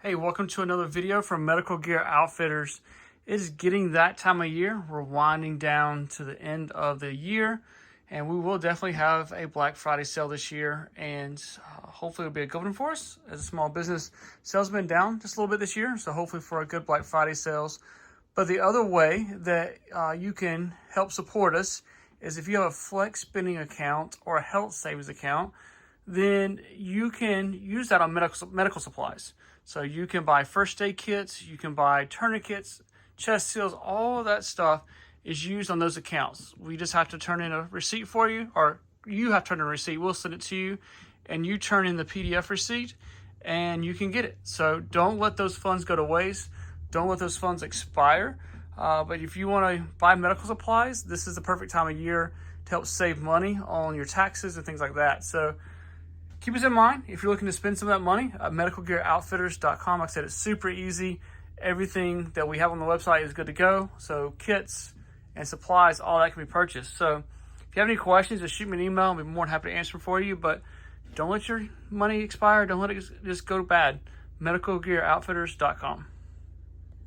Hey, welcome to another video from Medical Gear Outfitters. It is getting that time of year. We're winding down to the end of the year, and we will definitely have a Black Friday sale this year, and hopefully it'll be a good one for us. As a small business, sales have been down just a little bit this year, so hopefully for a good Black Friday sales. But the other way that you can help support us is if you have a flex spending account or a health savings account, then you can use that on medical supplies. So you can buy first aid kits, you can buy tourniquets, chest seals, all of that stuff is used on those accounts. We just have to turn in a receipt for you, or you have to turn in a receipt. We'll send it to you, and you turn in the PDF receipt, and you can get it. So don't let those funds go to waste. Don't let those funds expire. But if you want to buy medical supplies, this is the perfect time of year to help save money on your taxes and things like that. So keep us in mind if you're looking to spend some of that money at medicalgearoutfitters.com. Like I said, it's super easy. Everything that we have on the website is good to go. So kits and supplies, all that can be purchased. So if you have any questions, just shoot me an email. I'll be more than happy to answer for you. But don't let your money expire. Don't let it just go bad. medicalgearoutfitters.com.